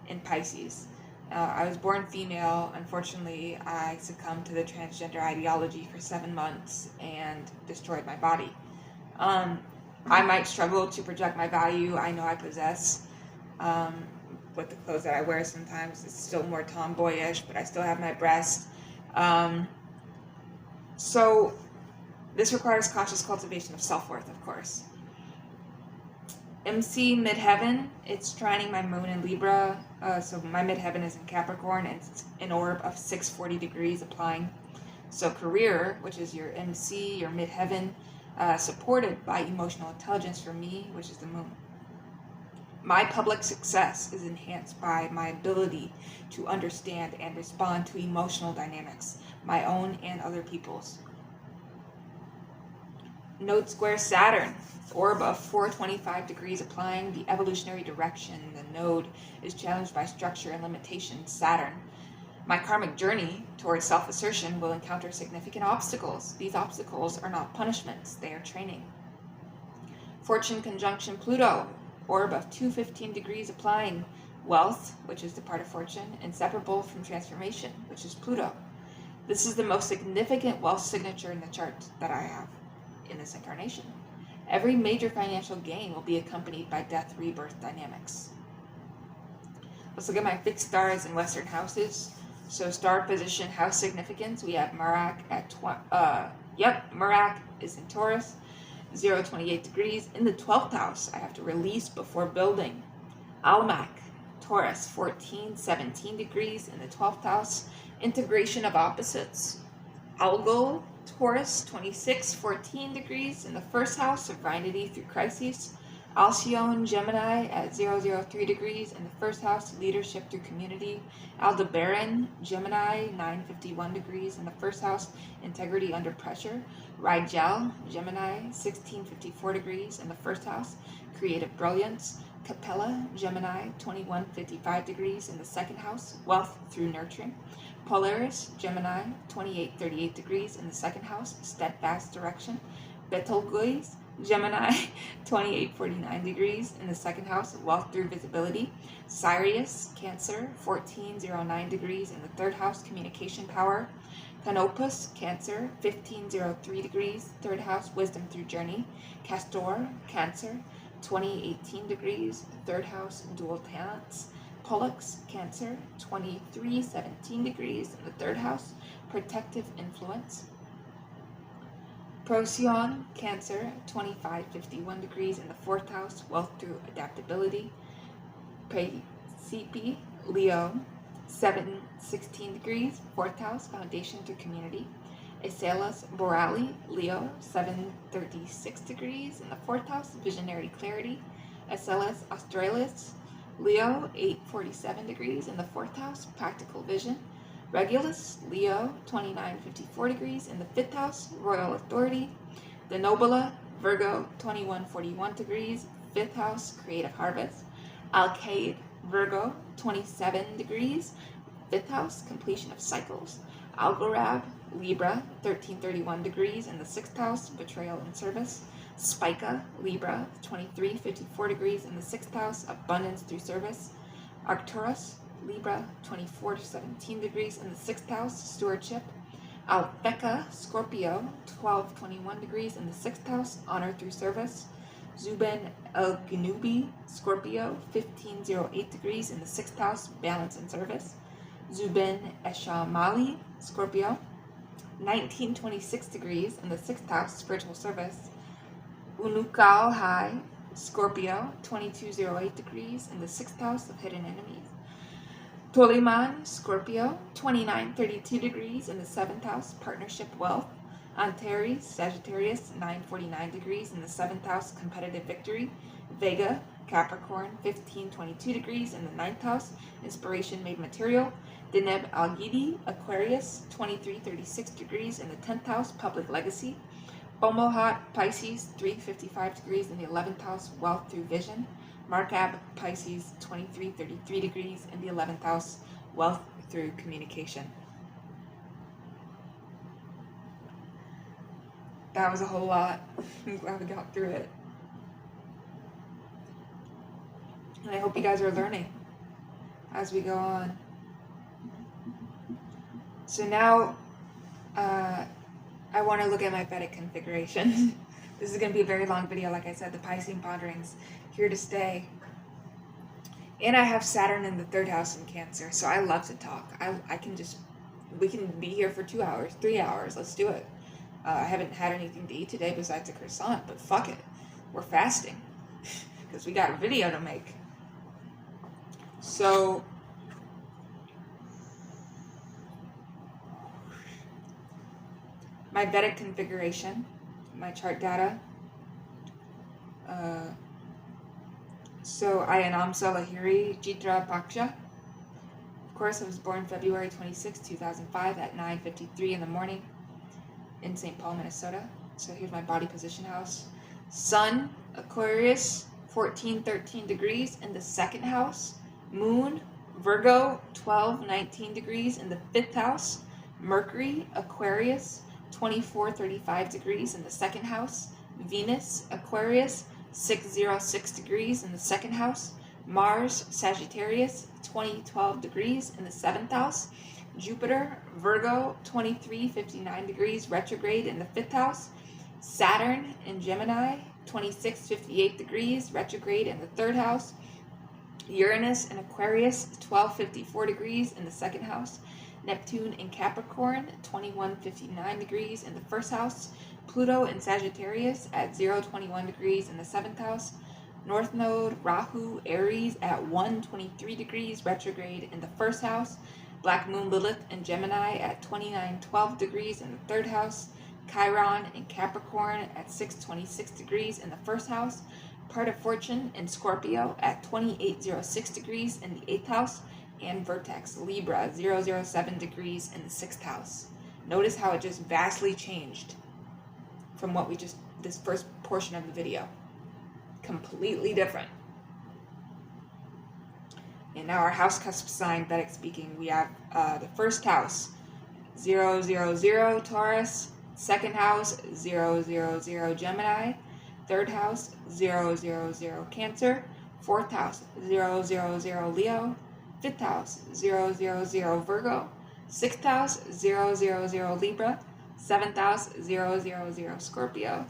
in Pisces. I was born female. Unfortunately, I succumbed to the transgender ideology for 7 months and destroyed my body. I might struggle to project my value I know I possess. With the clothes that I wear sometimes, it's still more tomboyish, but I still have my breast. So this requires conscious cultivation of self-worth, of course. MC midheaven, it's trining my moon in Libra, so my midheaven is in Capricorn, and it's an orb of 640 degrees applying. So career, which is your MC, your midheaven, supported by emotional intelligence for me, which is the moon. My public success is enhanced by my ability to understand and respond to emotional dynamics, my own and other people's. Node square Saturn, orb of 425 degrees applying the evolutionary direction. The node is challenged by structure and limitation, Saturn. My karmic journey towards self-assertion will encounter significant obstacles. These obstacles are not punishments, they are training. Fortune conjunction Pluto, orb of 215 degrees applying wealth, which is the part of fortune, inseparable from transformation, which is Pluto. This is the most significant wealth signature in the chart that I have in this incarnation. Every major financial gain will be accompanied by death rebirth dynamics. Let's look at my fixed stars and Western houses. So star position, house significance, we have Merak at Merak is in Taurus, 0-28 degrees. In the 12th house, I have to release before building. Almanac, Taurus, 14-17 degrees in the 12th house. Integration of opposites. Algol, Taurus, 26-14 degrees in the first house, serenity through crises. Alcyone, Gemini at 0-03 degrees in the first house, leadership through community. Aldebaran, Gemini, 9-51 degrees in the first house, integrity under pressure. Rigel, Gemini, 16-54 degrees in the first house, creative brilliance. Capella, Gemini, 21-55 degrees in the second house, wealth through nurturing. Polaris, Gemini, 28-38 degrees in the second house, steadfast direction. Betelgeuse, Gemini, 28-49 degrees in the second house, wealth through visibility. Sirius, Cancer, 14-09 degrees in the third house, communication power. Canopus, Cancer, 15-03 degrees, third house, wisdom through journey. Castor, Cancer, 20-18 degrees, third house, dual talents. Pollux, Cancer, 23-17 degrees in the third house, protective influence. Procyon, Cancer, 25-51 degrees in the fourth house, wealth through adaptability. Praecipe, Leo, 7-16 degrees, fourth house, foundation through community. Acelus Borali, Leo, 7-36 degrees in the fourth house, visionary clarity. Acelus Australis, Leo, 8-47 degrees in the fourth house, practical vision. Regulus, Leo, 29-54 degrees in the fifth house, royal authority. The Nobula, Virgo, 21-41 degrees, fifth house, creative harvest. Alcade, Virgo, 27 degrees, fifth house, completion of cycles. Algorab, Libra, 13-31 degrees in the sixth house, betrayal and service. Spica, Libra, 23-54 degrees in the sixth house, abundance through service. Arcturus, Libra, 24-17 degrees in the sixth house, stewardship. Alphecca, Scorpio, 12-21 degrees in the sixth house, honor through service. Zuben El Gnubi, Scorpio, 15-08 degrees in the sixth house, balance and service. Zuben Eshamali, Scorpio, 19-26 degrees in the sixth house, spiritual service. Unukao High, Scorpio, 22-08 degrees in the sixth house of hidden enemies. Toliman, Scorpio, 29-32 degrees in the seventh house, partnership wealth. Antares, Sagittarius, 9:49 degrees in the 7th house, competitive victory. Vega, Capricorn, 15:22 degrees in the 9th house, inspiration made material. Deneb Algidi, Aquarius, 23:36 degrees in the 10th house, public legacy. Omohat, Pisces, 3:55 degrees in the 11th house, wealth through vision. Markab, Pisces, 23:33 degrees in the 11th house, wealth through communication. That was a whole lot. I'm glad we got through it. And I hope you guys are learning as we go on. So now I want to look at my Vedic configuration. This is going to be a very long video. Like I said, the Piscean Ponderings here to stay. And I have Saturn in the 3rd house in Cancer. So I love to talk. We can be here for 2 hours, 3 hours. Let's do it. I haven't had anything to eat today besides a croissant, but fuck it. We're fasting because we got a video to make. So my Vedic configuration, my chart data. So I Anamsa Lahiri Jitra Paksha. Of course, I was born February 26, 2005 at 9:53 in the morning in St. Paul, Minnesota. So here's my body position house. Sun, Aquarius, 14:13 degrees in the 2nd house. Moon, Virgo, 12:19 degrees in the 5th house. Mercury, Aquarius, 24:35 degrees in the 2nd house. Venus, Aquarius, 6:06 degrees in the 2nd house. Mars, Sagittarius, 20:12 degrees in the 7th house. Jupiter, Virgo, 23:59 degrees retrograde in the 5th house. Saturn in Gemini, 26:58 degrees retrograde in the 3rd house. Uranus in Aquarius, 12:54 degrees in the 2nd house. Neptune in Capricorn, 21:59 degrees in the 1st house. Pluto in Sagittarius at 0:21 degrees in the 7th house. North Node, Rahu, Aries at 1:23 degrees retrograde in the 1st house. Black Moon Lilith in Gemini at 29:12 degrees in the 3rd house. Chiron in Capricorn at 6:26 degrees in the 1st house. Part of Fortune in Scorpio at 28:06 degrees in the 8th house. And Vertex, Libra, 007 degrees in the 6th house. Notice how it just vastly changed from what this first portion of the video. Completely different. And now our house cusp sign, Vedic speaking, we have the 1st house, 000 Taurus, 2nd house, 000 Gemini, 3rd house, 000 Cancer, 4th house, 000 Leo, 5th house, 000 Virgo, 6th house, 000 Libra, 7th house, 000 Scorpio,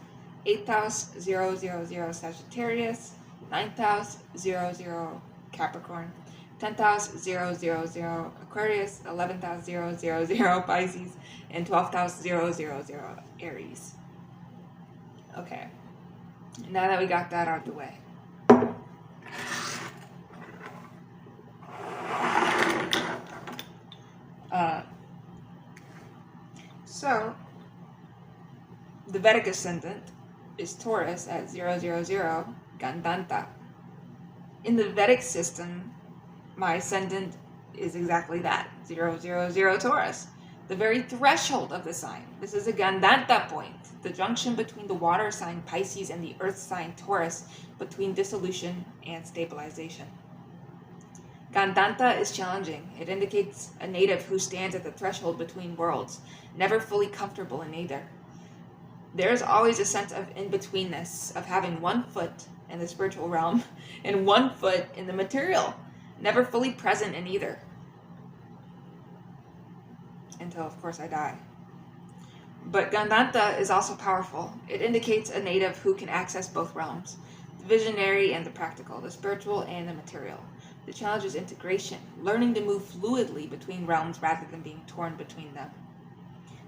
8th house, 000 Sagittarius, 9th house, 000 Capricorn, 10th house, 000 Aquarius, 11th house, 000 Pisces, and 12th house, 000 Aries. Okay, now that we got that out of the way. So, the Vedic ascendant is Taurus at 000 Gandanta. In the Vedic system, my ascendant is exactly that, 000 Taurus. The very threshold of the sign. This is a Gandanta point, the junction between the water sign Pisces and the earth sign Taurus, between dissolution and stabilization. Gandanta is challenging. It indicates a native who stands at the threshold between worlds, never fully comfortable in either. There's always a sense of in-betweenness, of having one foot in the spiritual realm and one foot in the material, never fully present in either. Until, of course, I die. But Gandanta is also powerful. It indicates a native who can access both realms, the visionary and the practical, the spiritual and the material. The challenge is integration, learning to move fluidly between realms rather than being torn between them.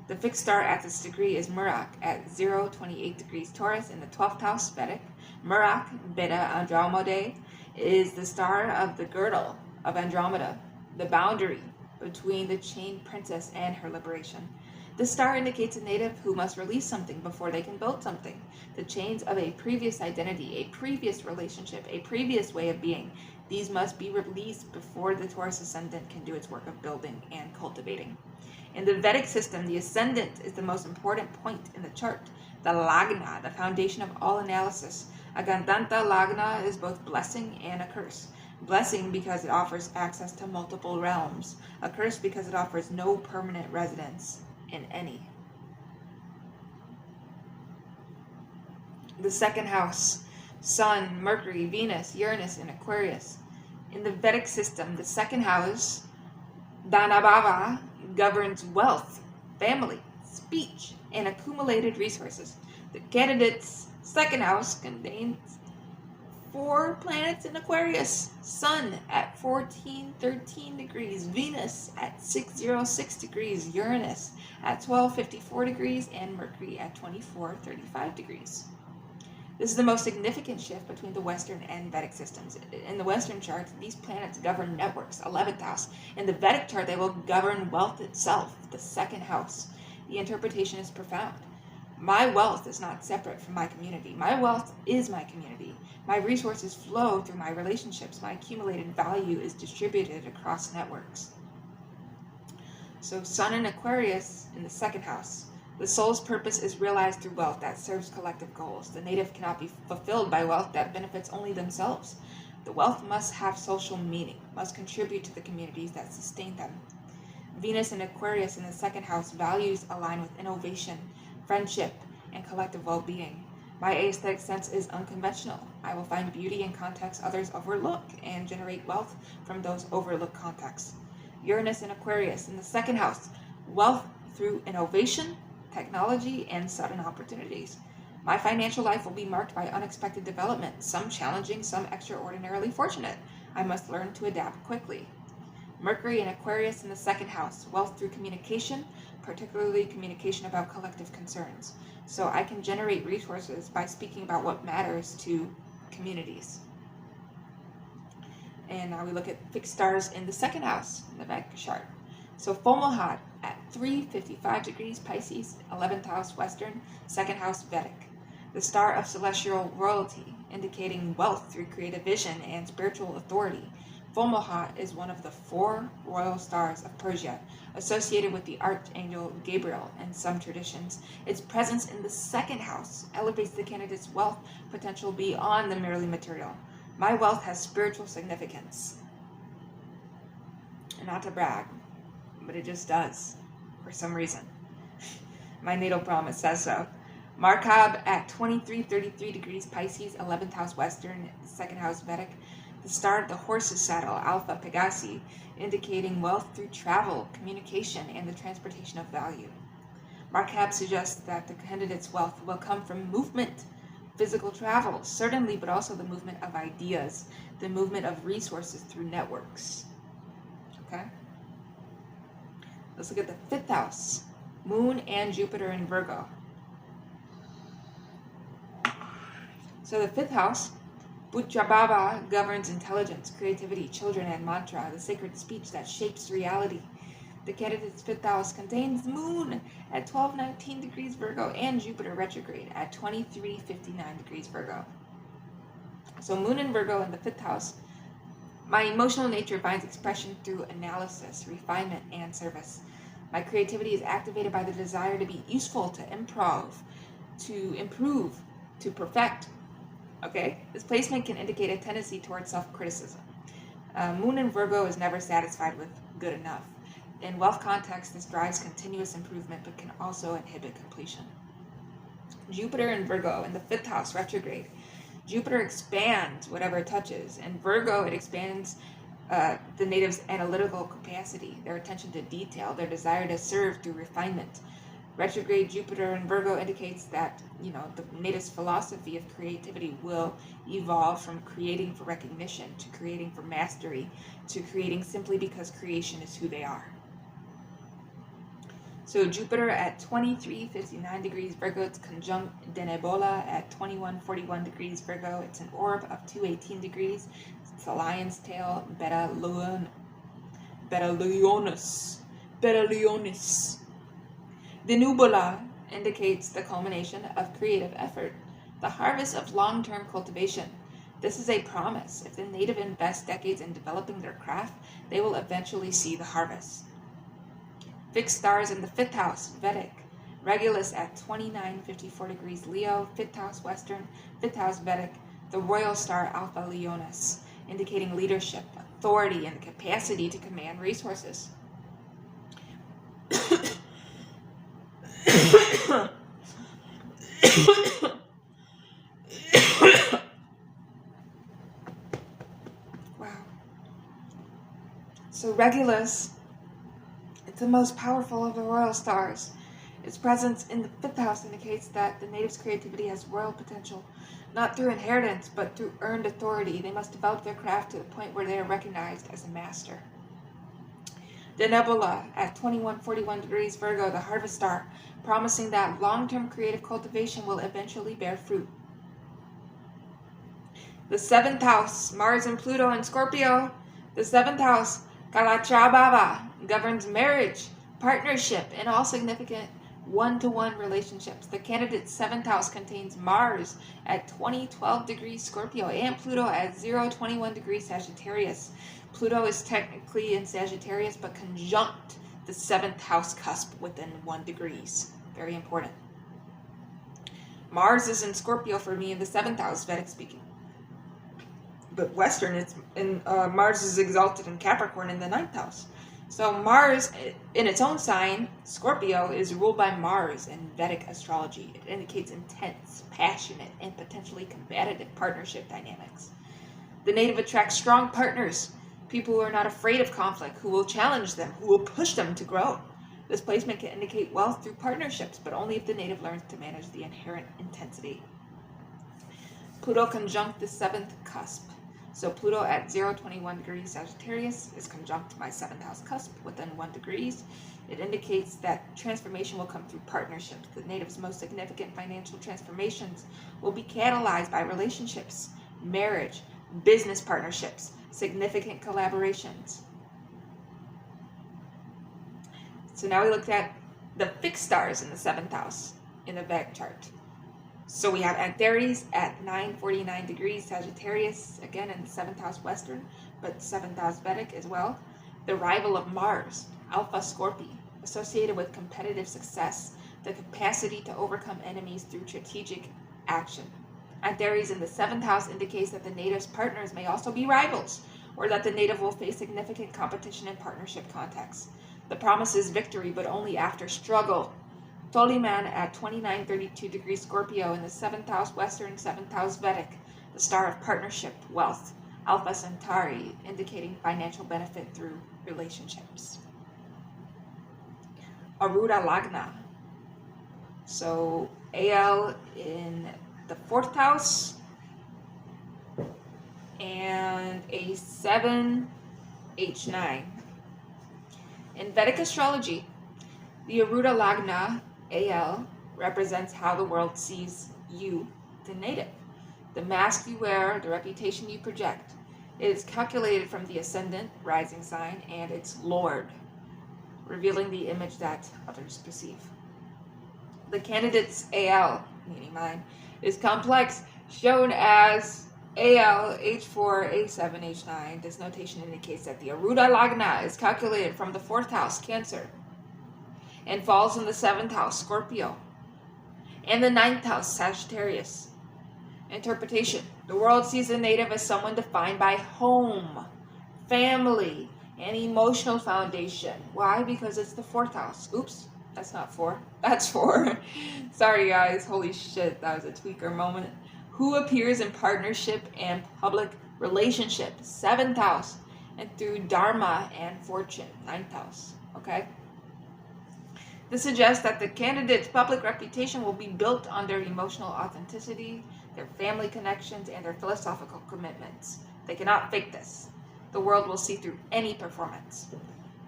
The fixed star at this degree is Murak at 0:28 degrees Taurus in the 12th house Vedic. Murak, Beta Andromeda, is the star of the girdle of Andromeda, the boundary between the chained princess and her liberation. The star indicates a native who must release something before they can build something. The chains of a previous identity, a previous relationship, a previous way of being. These must be released before the Taurus ascendant can do its work of building and cultivating. In the Vedic system, the ascendant is the most important point in the chart. The Lagna, the foundation of all analysis. A Gandanta Lagna is both blessing and a curse. Blessing because it offers access to multiple realms. A curse because it offers no permanent residence in any. The second house, Sun, Mercury, Venus, Uranus, and Aquarius. In the Vedic system, the second house, Dhanabhava, governs wealth, family, speech, and accumulated resources. The candidate's second house contains 4 planets in Aquarius. Sun at 1413 degrees, Venus at 606 degrees, Uranus at 1254 degrees, and Mercury at 2435 degrees. This is the most significant shift between the Western and Vedic systems. In the Western chart, these planets govern networks, 11th house. In the Vedic chart, they will govern wealth itself, the second house. The interpretation is profound. My wealth is not separate from my community. My wealth is my community. My resources flow through my relationships. My accumulated value is distributed across networks. So Sun in Aquarius in the second house. The soul's purpose is realized through wealth that serves collective goals. The native cannot be fulfilled by wealth that benefits only themselves. The wealth must have social meaning, must contribute to the communities that sustain them. Venus in Aquarius in the second house, values align with innovation, friendship, and collective well-being. My aesthetic sense is unconventional. I will find beauty in contexts others overlook and generate wealth from those overlooked contexts. Uranus in Aquarius in the second house, wealth through innovation, technology, and sudden opportunities. My financial life will be marked by unexpected development, some challenging, some extraordinarily fortunate. I must learn to adapt quickly. Mercury in Aquarius in the second house, wealth through communication, particularly communication about collective concerns. So I can generate resources by speaking about what matters to communities. And now we look at fixed stars in the second house in the Vedic chart. So Fomalhaut at 355 degrees Pisces, 11th house Western, second house Vedic. The star of celestial royalty, indicating wealth through creative vision and spiritual authority. Fomalhaut is one of the 4 royal stars of Persia, associated with the archangel Gabriel in some traditions. Its presence in the second house elevates the candidate's wealth potential beyond the merely material. My wealth has spiritual significance. And not to brag, but it just does, for some reason. My natal promise says so. Markab at 2333 degrees Pisces, 11th house Western, second house Vedic. The star of the horse's saddle, Alpha Pegasi, indicating wealth through travel, communication, and the transportation of value. Markab suggests that the candidate's wealth will come from movement, physical travel, certainly, but also the movement of ideas, the movement of resources through networks. Okay? Let's look at the 5th house, Moon and Jupiter in Virgo. So the 5th house, Bhutrabhava, governs intelligence, creativity, children, and mantra, the sacred speech that shapes reality. The candidate's 5th house contains Moon at 1219 degrees Virgo and Jupiter retrograde at 2359 degrees Virgo. So Moon in Virgo in the 5th house, my emotional nature finds expression through analysis, refinement, and service. My creativity is activated by the desire to be useful, to improv, to improve, to perfect. Okay? This placement can indicate a tendency towards self-criticism. Moon in Virgo is never satisfied with good enough. In wealth context, this drives continuous improvement but can also inhibit completion. Jupiter in Virgo in the 5th house retrograde. Jupiter expands whatever it touches. In Virgo, it expands the native's analytical capacity, their attention to detail, their desire to serve through refinement. Retrograde Jupiter in Virgo indicates that, the native's philosophy of creativity will evolve from creating for recognition to creating for mastery to creating simply because creation is who they are. So Jupiter at 2359 degrees Virgo, it's conjunct Denebola at 2141 degrees Virgo. It's an orb of 218 degrees. It's a lion's tail, Beta Leonis. The nubula indicates the culmination of creative effort, the harvest of long-term cultivation. This is a promise. If the native invests decades in developing their craft, they will eventually see the harvest. Fixed stars in the 5th house, Vedic. Regulus at 2954 degrees Leo, 5th house Western, 5th house Vedic. The royal star Alpha Leonis, indicating leadership, authority, and the capacity to command resources. Wow. So Regulus, it's the most powerful of the royal stars. Its presence in the 5th house indicates that the native's creativity has royal potential, not through inheritance, but through earned authority. They must develop their craft to the point where they are recognized as a master. The nebula at 2141 degrees Virgo, the harvest star, promising that long-term creative cultivation will eventually bear fruit. The 7th house, Mars and Pluto in Scorpio. The 7th house, Kalatrabhava, governs marriage, partnership, and all significant one-to-one relationships. The candidate's 7th house contains Mars at 2012 degrees Scorpio and Pluto at 021 degrees Sagittarius. Pluto is technically in Sagittarius, but conjunct the 7th house cusp within 1 degrees. Very important. Mars is in Scorpio for me in the 7th house, Vedic speaking. But Western, Mars is exalted in Capricorn in the 9th house. So Mars, in its own sign, Scorpio, is ruled by Mars in Vedic astrology. It indicates intense, passionate, and potentially combative partnership dynamics. The native attracts strong partners, people who are not afraid of conflict, who will challenge them, who will push them to grow. This placement can indicate wealth through partnerships, but only if the native learns to manage the inherent intensity. Pluto conjunct the 7th cusp. So Pluto at 021 degrees Sagittarius is conjunct my 7th house cusp within 1 degrees. It indicates that transformation will come through partnerships. The native's most significant financial transformations will be catalyzed by relationships, marriage, business partnerships, significant collaborations. So now we looked at the fixed stars in the 7th house in the Vedic chart. So we have Antares at 949 degrees Sagittarius, again in the 7th house Western, but 7th house Vedic as well. The rival of Mars, Alpha Scorpii, associated with competitive success, the capacity to overcome enemies through strategic action. Antares in the 7th house indicates that the native's partners may also be rivals, or that the native will face significant competition in partnership contexts. The promise is victory, but only after struggle. Toliman at 2932 degrees Scorpio in the 7th house Western, 7th house Vedic, the star of partnership, wealth, Alpha Centauri, indicating financial benefit through relationships. Aruda Lagna. So AL in the 4th house and a 7 H9. In Vedic astrology, the Aruda Lagna AL represents how the world sees you, the native. The mask you wear, the reputation you project. It is calculated from the ascendant, rising sign, and its lord, revealing the image that others perceive. The candidate's AL, meaning mine, is complex, shown as AL, H4, A7, H9. This notation indicates that the Aruda Lagna is calculated from the 4th house, Cancer, and falls in the 7th house, Scorpio, and the 9th house, Sagittarius. Interpretation. The world sees the native as someone defined by home, family, and emotional foundation. Why? Because it's the 4th house. Oops, that's not 4. That's 4. Sorry, guys. Holy shit, that was a tweaker moment. Who appears in partnership and public relationship, 7th house, and through Dharma and fortune, 9th house. Okay? This suggests that the candidate's public reputation will be built on their emotional authenticity, their family connections, and their philosophical commitments. They cannot fake this. The world will see through any performance.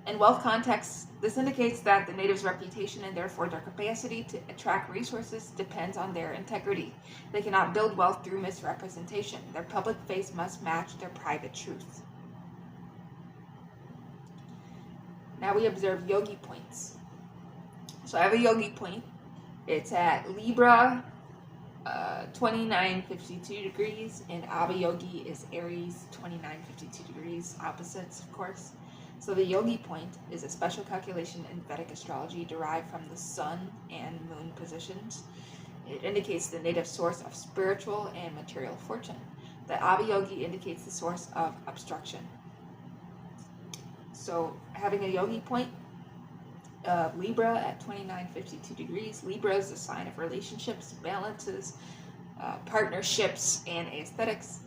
In wealth contexts, this indicates that the native's reputation and therefore their capacity to attract resources depends on their integrity. They cannot build wealth through misrepresentation. Their public face must match their private truth. Now we observe yogi points. So I have a yogi point. It's at Libra, 2952 degrees, and Abba Yogi is Aries, 2952 degrees, opposites, of course. So the yogi point is a special calculation in Vedic astrology derived from the sun and moon positions. It indicates the native source of spiritual and material fortune. The Abba Yogi indicates the source of obstruction. So having a yogi point, Libra at 2952 degrees. Libra is the sign of relationships, balances, partnerships, and aesthetics.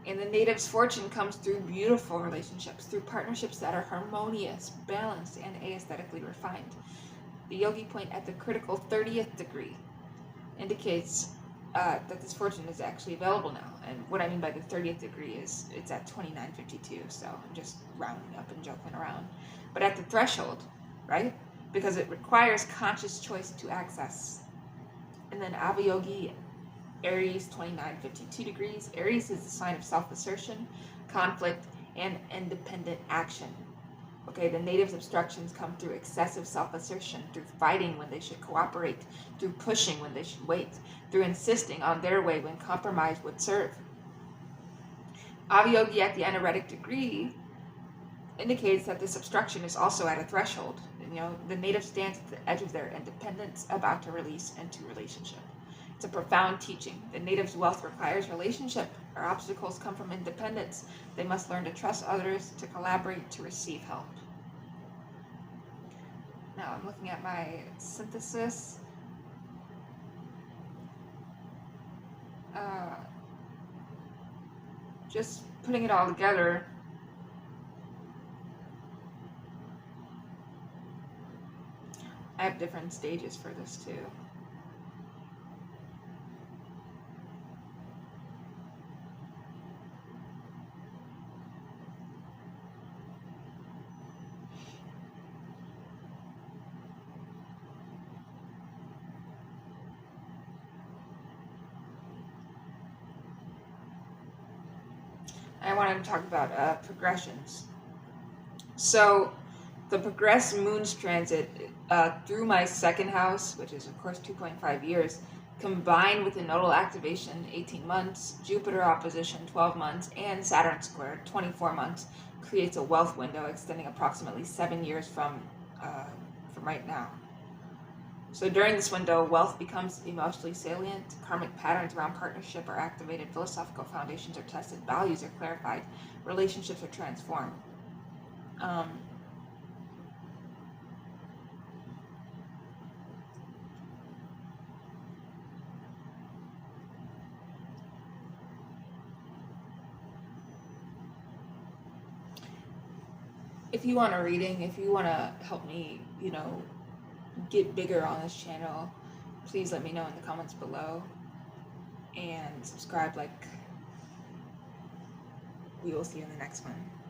And the native's fortune comes through beautiful relationships, through partnerships that are harmonious, balanced, and aesthetically refined. The yogi point at the critical 30th degree indicates that this fortune is actually available now. And what I mean by the 30th degree is it's at 2952, so I'm just rounding up and joking around. But at the threshold, right? Because it requires conscious choice to access. And then Abba Yogi, Aries, 2952 degrees. Aries is the sign of self-assertion, conflict, and independent action. Okay, the native's obstructions come through excessive self-assertion, through fighting when they should cooperate, through pushing when they should wait, through insisting on their way when compromise would serve. Abba Yogi at the anaretic degree indicates that this obstruction is also at a threshold. The native stands at the edge of their independence, about to release into relationship. It's a profound teaching. The native's wealth requires relationship. Our obstacles come from independence. They must learn to trust others, to collaborate, to receive help. Now I'm looking at my synthesis. Just putting it all together. I have different stages for this too. I wanted to talk about progressions. So the progressed moon's transit through my second house, which is of course 2.5 years, combined with the nodal activation 18 months, Jupiter opposition 12 months, and Saturn squared 24 months, creates a wealth window extending approximately 7 years from right now. So during this window, wealth becomes emotionally salient, karmic patterns around partnership are activated, philosophical foundations are tested, values are clarified, relationships are transformed. If you want a reading, if you want to help me, get bigger on this channel, please let me know in the comments below, and subscribe. We will see you in the next one.